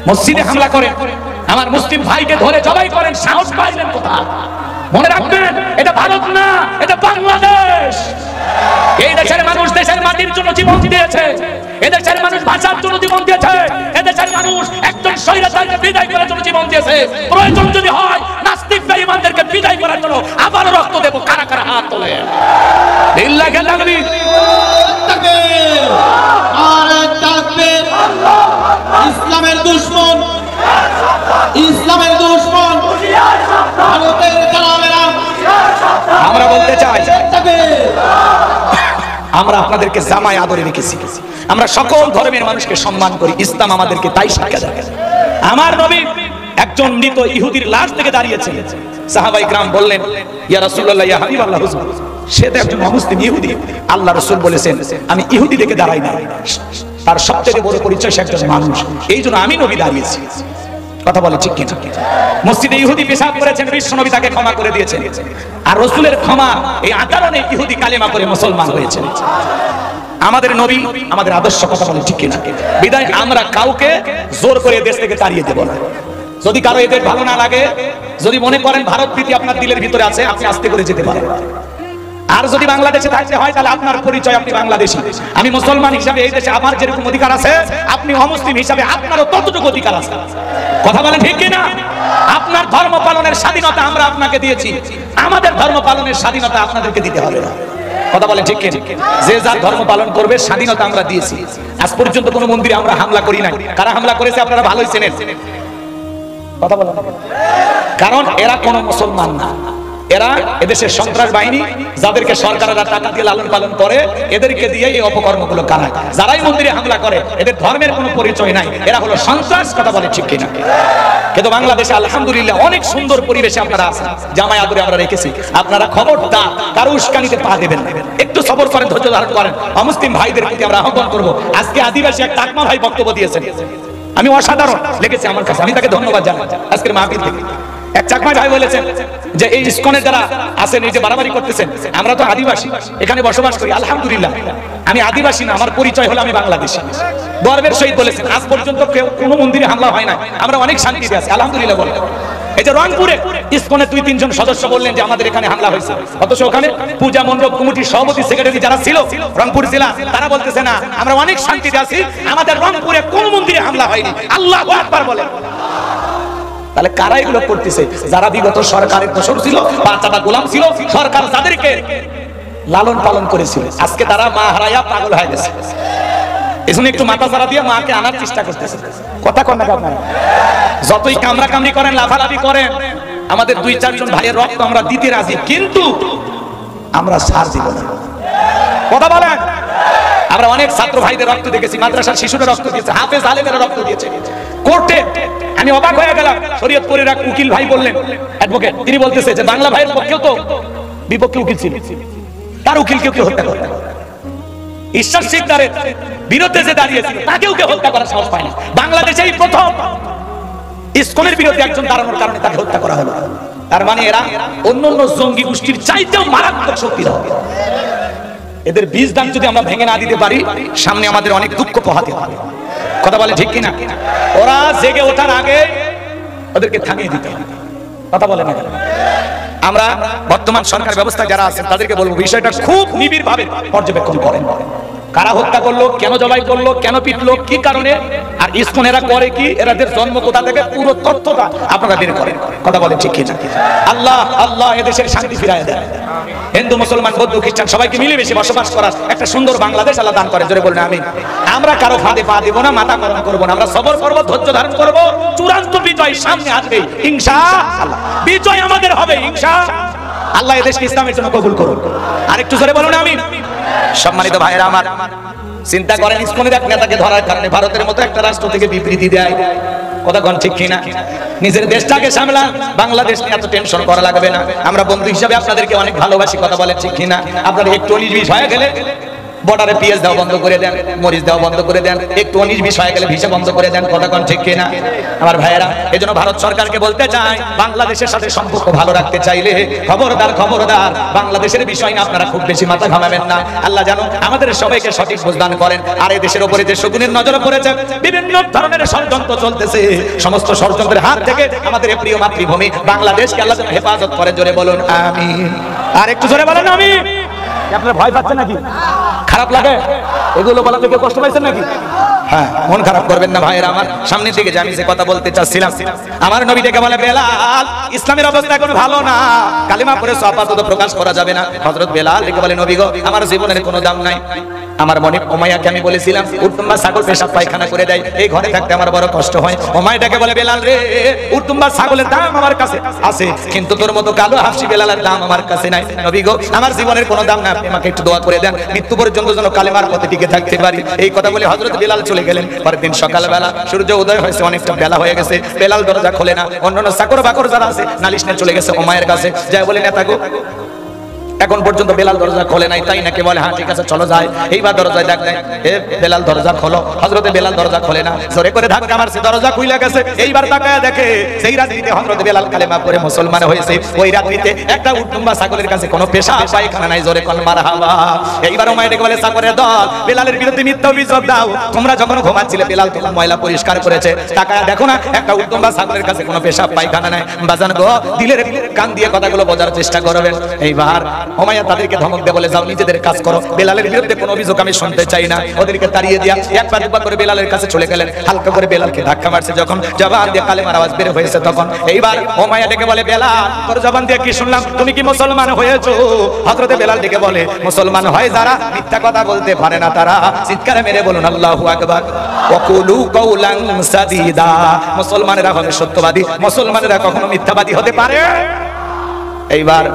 মসজিদে হামলা করেন, আমার মুসলিম ভাইকে ধরে জবাই করেন? সাহস পাইলেন কোথা? মনে রাখবেন, এটা ভারত না, এটা বাংলাদেশ। এই দেশের মানুষ দেশের মাটির জন্য জীবন দিয়েছে, এদেশের মানুষ ভাষার জন্য জীবন দিয়েছে, এদেশের মানুষ একজন স্বৈরাচারকে বিদায় করার জন্য জীবন দিয়েছে। প্রয়োজন যদি হয় নাস্তিক বেঈমানদেরকে বিদায় করার জন্য আবারও রক্ত দেব। কারা কারা হাত তোলে? লিল্লাহি তাকবীর, তাকবীর, নারে তাকবীর। ইসলামের দুশমন, ইসলামের দুশমন ভারতের কালামেরা। আমরা বলতে চাই, আমরা আপনাদেরকে জামায় আদরে রেখেছি, আমরা সকল ধর্মের মানুষকে সম্মান করি, ইসলাম আমাদেরকে তাই শিক্ষা দেয়। আমার নবী একজন মৃত ইহুদির লাশ থেকে দাঁড়িয়েছে, সাহাবায়ে کرام বললেন, ইয়া রাসূলুল্লাহ, ইয়া হাবিবাল্লাহ, হুজুর সে তো একজন অমুসলিম ইহুদি। আল্লাহ রাসূল বলেছেন, আমি ইহুদি দেখে দাঁড়াই না, তার সবচেয়ে বড় পরিচয় সে একজন মানুষ, এই জন্য আমি নবী দাঁড়িয়েছি। কথা বলে ঠিক কিনা? মসজিদে ইহুদি পেশাব করেছেন, বিশ্ব নবী তাকে ক্ষমা করে দিয়েছেন, আর রাসূলের ক্ষমা এই আচরণে ইহুদি কালেমা করে মুসলমান হয়েছে। আমাদের নবী আমাদের আদর্শ, কথা বলে ঠিক কিনা? বিদায় আমরা কাউকে জোর করে দেশ থেকে তাড়িয়ে দেব না। যদি কারো এদের ভালো না লাগে, যদি মনে করেন ভারত প্রীতি আপনার দিলের ভিতরে আছে, আপনি আস্তে করে যেতে পারেন। আর যদি বাংলাদেশে থাকতে হয়, তাহলে আপনার পরিচয় আপনি বাংলাদেশী। আমি মুসলমান হিসাবে এই দেশে আমার যেরকম অধিকার আছে, আপনি অমুসলিম হিসাবে আপনারও ততটুকু অধিকার আছে। কথা বলেন ঠিক কিনা? আপনার ধর্ম পালনের স্বাধীনতা আমরা আপনাকে দিয়েছি, আমাদের ধর্ম পালনের স্বাধীনতা আপনাদেরকে দিতে হবে না। কথা বলে ঠিক কিনা? যে যার ধর্ম পালন করবে, স্বাধীনতা আমরা দিয়েছি। আজ পর্যন্ত কোনো মন্দিরে আমরা হামলা করি নাই। কারা হামলা করেছে আপনারা ভালোই চেনেন, কথা বলেন। কারণ এরা কোনো মুসলমান না, এরা এদেশের সন্ত্রাস বাহিনী, যাদেরকে সরকারেরা টাকা দিয়ে লালন পালন করে, এদেরকে দিয়ে এই অপকর্মগুলো করায়। যারাই মন্দিরে হামলা করে, এদের ধর্মের কোনো পরিচয় নাই, এরা হলো সন্ত্রাস। কথা বলে ঠিক কিনা? কিন্তু বাংলাদেশে আলহামদুলিল্লাহ অনেক সুন্দর পরিবেশে আপনারা আছেন, জামায় আদরে আমরা রেখেছি। আপনারা খবরদার কারো উস্কানিতে পা দেবেন না, একটু সবর করেন, ধৈর্য ধারণ করেন। অমুসলিম ভাইদের প্রতি আমরা আহ্বান করবো। আজকে আদিবাসী এক টাকমা ভাই বক্তব্য দিয়েছেন, আমি অসাধারণ লেগেছে আমার কাছে, আমি তাকে ধন্যবাদ জানাই। আজকের মাহফিল থেকে এক চাকমা ভাই বলেছেন যে এই ইসকনের যারা আছেন, এই যে বাড়াবাড়ি করতেছেন, আমরা তো আদিবাসী, এখানে বসবাস করি। আলহামদুলিল্লাহ আমি আদিবাসী না, আমার পরিচয় হলো আমি বাংলাদেশী। গর্বের সহিত বলেছেন, আজ পর্যন্ত কেউ কোনো মন্দিরে হামলা হয় না, আমরা অনেক শান্তিতে আছি, আলহামদুলিল্লাহ বলেন। এই যে রংপুরে ইসকনের 2-3 জন সদস্য বললেন যে আমাদের এখানে হামলা হয়েছে, অথচ ওখানে পূজা মণ্ডপ কমিটির সভাপতি সেক্রেটারি যারা ছিল রংপুর জেলা, তারা বলতেছে না, আমরা অনেক শান্তিতে আছি, আমাদের রংপুরে কোন মন্দিরে হামলা হয়নি। আল্লাহু আকবার বলেন। তাহলে কারা এগুলো করতেছে? যারা বিগত সরকারের দোসর ছিল, বাচ্চাটা গোলাম ছিল, সরকার যাদেরকে লালন পালন করেছিল, আজকে তারা মা হারায়া পাগল হয়ে গেছে। এজন্য একটু মাথা ছাড়া দিয়ে মাকে আনার চেষ্টা করতেছে। কথা কন না আপনারা? যতই কামড়া কামড়ি করেন, লাফালাফি করেন, আমাদের 2-4 জন ভাইয়ের রক্ত আমরা দিতে রাজি, কিন্তু আমরা ছাড় দিব না। কথা বলেন। আমরা অনেক ছাত্র ভাইদের রক্ত দেখেছি, মাদ্রাসার শিশুরা রক্ত দিয়েছে, হাফেজ আলেমেরা রক্ত দিয়েছে। কোর্টে আমি অবাক হয়ে গেলাম, শরীয়তপুরের এক উকিল ভাই বললেন, অ্যাডভোকেট, তিনি বলতেছে যে বাংলা ভাইয়ের পক্ষেও তো বিপক্ষে উকিল ছিল, তার উকিলকে কেউ হত্যা করে। ঈশ্বর শিকদারের বিরুদ্ধে যে দাঁড়িয়েছিল, তাকেও কেউ হত্যা করার সাহস পায় না। বাংলাদেশেই প্রথম ইসকনের বিরুদ্ধে একজন দাঁড়ানোর কারণে তাকে হত্যা করা হলো। তার মানে এরা অন্যান্য জঙ্গি গোষ্ঠীর চাইতেও মারাত্মক শক্তিধর। এদের বীজ দান যদি আমরা ভেঙে না দিতে পারি, সামনে আমাদের অনেক দুঃখ পোহাতে হবে। কথা বলে ঠিক কিনা? ওরা জেগে ওঠার আগে ওদেরকে থামিয়ে দিতে হবে। কথা বলে না? আমরা বর্তমান সরকার ব্যবস্থা যারা আছেন তাদেরকে বলবো, বিষয়টা খুব নিবিড়ভাবে পর্যবেক্ষণ করেন। কারা হত্যা করলো, কেন জবাই করলো, কেন পিটলো, কি কারণে, আর ইসকন এরা করে কি, এরাদের জন্ম কোথা থেকে, পুরো তথ্যটা আপনারা বের করেন। কথা বলেন ঠিক কিনা? আল্লাহ আল্লাহ এদেশের শান্তি ফিরায় দেয়। হিন্দু মুসলমান বৌদ্ধ খ্রিস্টান সবাইকে মিলেমিশে বসবাস করার একটা সুন্দর বাংলাদেশ আল্লাহ দান করে। জোরে বলেন আমিন। আমরা কারো ফাঁদে পা দিব না, মাথা গরম করবো না, আমরা সবর করবো, ধৈর্য ধারণ করবো। চূড়ান্ত বিজয় সামনে আসবে ইনশাআল্লাহ। বিজয় আমাদের হবে ইনশাআল্লাহ। আল্লাহ এদেশকে ইসলামের জন্য কবুল করুন। আরেকটু জোরে বলুন আমিন। সম্মানিত ভাইরা আমার, চিন্তা করেন ইসকনের এক নেতাকে ধরার কারণে ভারতের মতো একটা রাষ্ট্র থেকে বিবৃতি দেয়। কথা কোন ঠিক কিনা? নিজের দেশটাকে সামলা, বাংলাদেশ নিয়ে এত টেনশন করা লাগবে না। আমরা বন্ধু হিসাবে আপনাদেরকে অনেক ভালোবাসি। কথা বলেন ঠিক কিনা? আপনারা একটু 19-20 হয়ে গেলে বর্ডারে পিএস দেওয়া বন্ধ করে দেন, মরিচ দেওয়া বন্ধ করে দেন, একটু 19-20 হয়ে গেলে ভিসা বন্ধ করে দেন। কথা কোন ঠিক কিনা? আমার ভাইয়েরা, এজন্য ভারত সরকারকে বলতে চাই, বাংলাদেশের সাথে সম্পর্ক ভালো রাখতে চাইলে খবরদার খবরদার বাংলাদেশের বিষয় না আপনারা খুব বেশি মাথা ঘামাবেন না। আল্লাহ জানো আমাদের সবাইকে সঠিক বুঝদান করেন। আর এই দেশের উপরে যে শকুনের নজর পড়েছে, বিভিন্ন ধরনের ষড়যন্ত্র চলতেছে, সমস্ত ষড়যন্ত্রের হাত থেকে আমাদের এই প্রিয় মাতৃভূমি বাংলাদেশকে আল্লাহ যেন হেফাজত করে। জোরে বলুন আমিন। আর একটু জোরে বলেন আমিন। আপনারা ভয় পাচ্ছেন নাকি? খারাপ লাগে এগুলো বলাতে? কেউ কষ্ট পাইছেন নাকি? হ্যাঁ, মন খারাপ করবেন না ভাইয়েরা আমার। সামনের দিকে যে আমি যে কথা বলতে চাচ্ছিলাম, আমার নবী ডেকে বলে, বেলাল ইসলামের অবস্থা এখন ভালো না, কালিমা পড়ে আপাতত প্রকাশ করা যাবে না। হযরত বেলাল ডেকে বলে, নবী গো, আমার জীবনের কোনো দাম নাই। আমার মনে উমাইয়াকে আমি বলেছিলাম উটুম্বা ছাগল পেশাব পায়খানা করে দেয়, এই ঘরে থাকতে আমার বড় কষ্ট হয়। উমাইয়াকে বলে, বেলাল রে, উটুম্বা ছাগলের দাম আমার কাছে আছে, কিন্তু তোর মতো কালো হাফসি বেলালের দাম আমার কাছে নাই। নবী গো, আমার জীবনের কোনো দাম না, আপনি আমাকে একটু দোয়া করে দেন, মৃত্যু পর্যন্ত যেন কালেমার পথে টিকে থাকতে পারি। এই কথা বলে হযরত বেলাল চলে গেলেন। পরের দিন সকালবেলা সূর্য উদয় হয়েছে, অনেকটা বেলা হয়ে গেছে। বেলাল দরজা খোলে না। অন্যান্য চাকর বাকর যারা আছে নালিশ নিয়ে চলে গেছে উমাইয়ার কাছে, যায় বলে, নেতা গো, এখন পর্যন্ত বেলাল দরজা খোলে নাই, তাই নাকি? বলে, হ্যাঁ ঠিক আছে চলো যাই। এইবার দরজায় ডাক দেয়, এ বেলাল দরজা খোলো। হযরতে বেলাল দরজা খোলে না, জোরে করে ধাক্কা মারছে, দরজা খুলে গেছে। এইবার তাকায় দেখে সেই রাত্রিতে হযরত বেলাল কালেমা পড়ে মুসলমান হয়েছে। ওই রাত্রিতে একটা উটুম্বা ছাগলের কাছে কোনো পেশাব পায়খানা নাই। জোরে কোন মারহাবা। এইবার উমাইয়া ডেকে বলে, চাকরের দল, বেলালের বিরুদ্ধে মিথ্যা অভিযোগ দাও, তোমরা যখন ঘুমাচ্ছিলে বেলাল তখন ময়লা পরিষ্কার করেছে, তাকায় দেখো না একটা উটুম্বা ছাগলের কাছে কোনো পেশাব পায়খানা নাই। বাজান গো, দিলের কান দিয়ে কথাগুলো বোঝার চেষ্টা করবেন। এইবার উমাইয়া তাদেরকে ধমক দিয়ে বলে, যাও নিজেদের কাজ করো, বেলালের বিরুদ্ধে কোনো অভিযোগ আমি শুনতে চাই না। ওদেরকে তাড়িয়ে দিয়া একবার দুবার করে বেলালের কাছে চলে গেলেন। হালকা করে বেলালকে ধাক্কা মারছে, যখন জবান দিয়ে কালেমার আওয়াজ বের হয়েছে, তখন এইবার উমাইয়া ডেকে বলে, বেলাল তোর জবান দিয়ে কি শুনলাম, তুমি কি মুসলমান হয়েছো? হযরতে বেলাল ডেকে বলে, মুসলমান হয় যারা মিথ্যা কথা বলতে পারে না তারা। চিৎকার মেরে বলুন আল্লাহু আকবার। ওয়াকুলু কাউলান সাদীদা। মুসলমানেরা হবে সত্যবাদী, মুসলমানেরা কখনো মিথ্যাবাদী হতে পারে। এইবার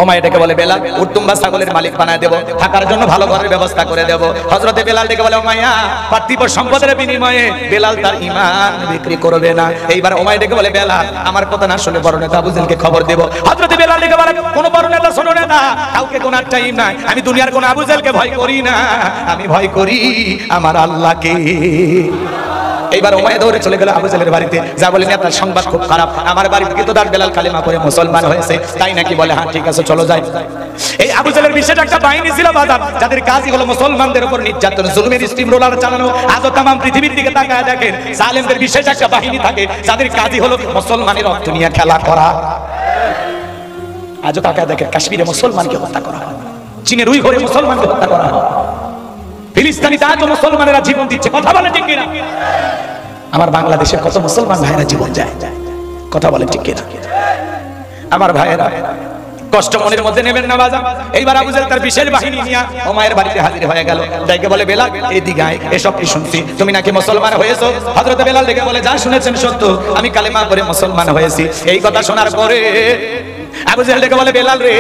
উমাইয়া ডেকে বলে, বেলাল উটুম্বা ছাগলের মালিক বানায় দেব, থাকার জন্য ভালো ঘরের ব্যবস্থা করে দেব। হযরতে বেলাল ডেকে বলে, উমাইয়া পার্থিব সম্পদের বিনিময়ে বেলাল তার ঈমান বিক্রি করবে না। এইবার উমাইয়া ডেকে বলে, বেলাল আমার কথা না শুনে বড় নেতা আবু জেহেলকে খবর দেব। হযরতে বেলাল ডেকে বলে, কোন বড় নেতা ছোট নেতা কাউকে গোনার টাইম নাই, আমি দুনিয়ার কোন আবু জেহেলকে ভয় করি না, আমি ভয় করি আমার আল্লাহকে। এইবার উমাইয়া দৌড়ে চলে গেল আবু জেহেলের বাড়িতে, যা বলে, নেতার সংবাদ খুব খারাপ, আমার বাড়ির ভিতরদার বেলাল কালেমা পড়ে মুসলমান হয়েছে। তাই নাকি? বলে, হ্যাঁ ঠিক আছে চলো যাই। এই আবু জেহেলের বিশেষ একটা বাহিনী ছিল বাজার, যাদের কাজই হলো মুসলমানদের উপর নির্যাতন, জুলুমের স্টিম রোলার চালানো। আজও তামাম পৃথিবীর দিকে তাকায় দেখেন, জালেমদের বিশেষ একটা বাহিনী থাকে, যাদের কাজই হলো মুসলমানের রক্ত নিয়ে খেলা করা। আজও তাকায় দেখেন, কাশ্মীরে মুসলমানকে হত্যা করা হয়, চীনের উইঘুরে মুসলমানকে হত্যা করা হয়, ফিলিস্তিনিতে আজও মুসলমানেরা জীবন দিচ্ছে। কথা বলে ঠিক কিনা? আমার বাংলাদেশের কত মুসলমান ভাইয়েরা জীবন যায়। কথা বলে ঠিক কিনা? আমার ভাইয়েরা কষ্ট মনের মধ্যে নেবেন না বাজার। এইবার আবু জেহেল তার বিশেষ বাহিনী নিয়ে উমাইয়ার বাড়িতে হাজির হয়ে গেল। ডেকে বলে, বেলাল এদিকে আয়, এসব কি শুনছি, তুমি নাকি মুসলমান হয়েছো? হযরত বেলাল ডেকে বলে, যা শুনেছেন সত্য, আমি কালেমা পড়ে মুসলমান হয়েছি। এই কথা শোনার পরে আবু জেহেল ডেকে বলে, বেলাল রে,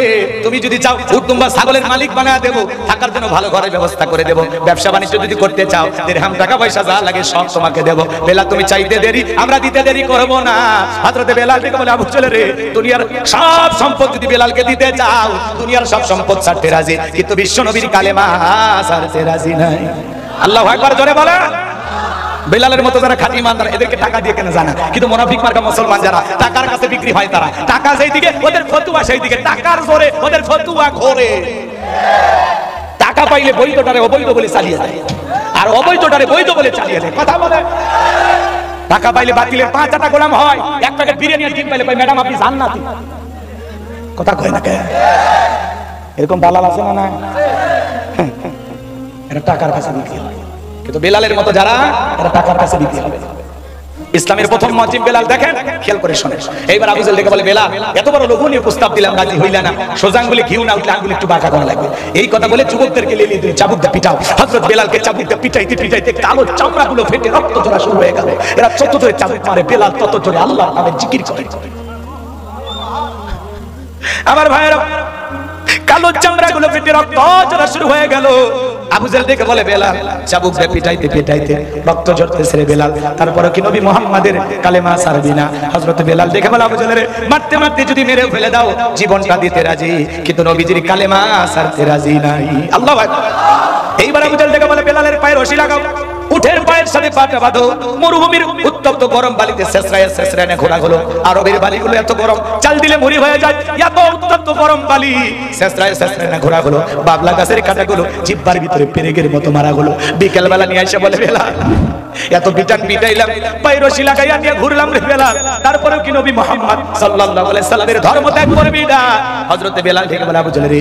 তুমি যদি চাও উটুম্বা ছাগলের মালিক বানায় দেব, থাকার জন্য ভালো ঘরের ব্যবস্থা করে দেব, ব্যবসা বাণিজ্য যদি করতে চাও, দিরহাম টাকা পয়সা যা লাগে সব তোমাকে দেব। বেলাল তুমি চাইতে দেরি, আমরা দিতে দেরি করব না। হযরতে বেলাল ডেকে বলে, আবু জেহেল রে, দুনিয়ার সব সম্পদ যদি বেলালকে দিতে চাও, দুনিয়ার সব সম্পদ ছাড়তে রাজি, কিন্তু বিশ্ব নবীর কালেমা ছাড়তে রাজি নাই। আল্লাহু আকবার জোরে বলে। বেলালের মতো যারা খাঁটি ইমানদার, এদেরকে টাকা দিয়ে কেন জানা, কিন্তু মুনাফিক মার্কা মুসলমান যারা টাকার কাছে বিক্রি হয়, তারা টাকা যেই দিকে ওদের ফতুয়া সেই দিকে, টাকার জোরে ওদের ফতুয়া ঘোরে। টাকা পাইলে বৈধটারে অবৈধ বলে চালিয়ে দেয়, আর অবৈধটারে বৈধ বলে চালিয়ে দেয়। কথা বলে। টাকা পাইলে বাতিলের 5 আটা গোলাম হয়, এক প্যাকেট বিরিয়ানি আর ডিম পাইলে কয়, ম্যাডাম আপনি জান্নাতি। কথা কয় না কে? এরকম দালাল আছে না? না, এরা টাকার কাছে বিক্রি হয়। কিন্তু বেলালের মতো যারা, এরা টাকার কাছে বিক্রি হবে। ইসলামের প্রথম মুয়াজ্জিন বেলাল, দেখেন খেয়াল করে শুনেন। এইবার আবু জেহেল দেখে বলে, বেলাল এত বড় লোভনীয় প্রস্তাব দিলাম, রাজি হইলা না, সোজা আঙ্গুলে ঘিউ না উঠলে আঙ্গুলে একটু বাঁকা করা লাগবে। এই কথা বলে যুবকদেরকে লেলিয়ে দিলে চাবুক দিয়ে পিটাও। হযরত বেলালকে চাবুক দিয়ে পিটাইতে পিটাইতে কালো চামড়াগুলো ফেটে রক্ত ঝরা শুরু হয়ে গেল। এরা যত জোরে চাবুক মারে, বেলাল তত জোরে আল্লাহর নামে জিকির করে। আমার ভাইয়েরা, কালো চামড়াগুলো ফেটে রক্ত ঝরা শুরু হয়ে গেল। আবু জেহেল দেখে বলে, বেলাল চাবুক দিয়ে পিটাইতে পিটাইতে রক্ত ঝরতেছে রে বেলাল, তারপরে কি নবী মুহাম্মাদের কালেমা ছাড়বি না? হযরত বেলাল দেখে বলে, আবু জেহেল মারতে মারতে যদি মেরে ফেলে দাও জীবনটা দিতে রাজি, কিন্তু নবীজির কালেমা ছাড়তে রাজি নাই। আল্লাহু আকবার। এইবার আবু জেহেল দেখে বলে, বেলালের পায়ে রশি লাগাও, উঠের পায়ের সাথে পাটা বাঁধো। মরুভূমির উত্তপ্ত গরম বালিতে শেষরায় শেষরায় ঘোরা হলো। আরবের বালিগুলো এত গরম, চাল দিলে মুড়ি হয়ে যায়। এত উত্তপ্ত গরম বালি শেষরায় শেষরায় ঘোরা হলো। বাবলা গাছের কাঁটাগুলো জিহ্বার ভিতরে পেরেকের মতো মারা হলো। বিকেল বেলা নিয়ে এসে বলে, বেলাল এত বিটান পিটাইলাম, পায়ে রশি লাগাইয়া নিয়ে ঘুরলাম রে বেলাল, তারপরেও কি নবী মুহাম্মদ সাল্লাল্লাহু আলাইহি সাল্লামের ধর্ম ত্যাগ করবি না? হযরত বেলাল থেকে বলে, আবু জেহেল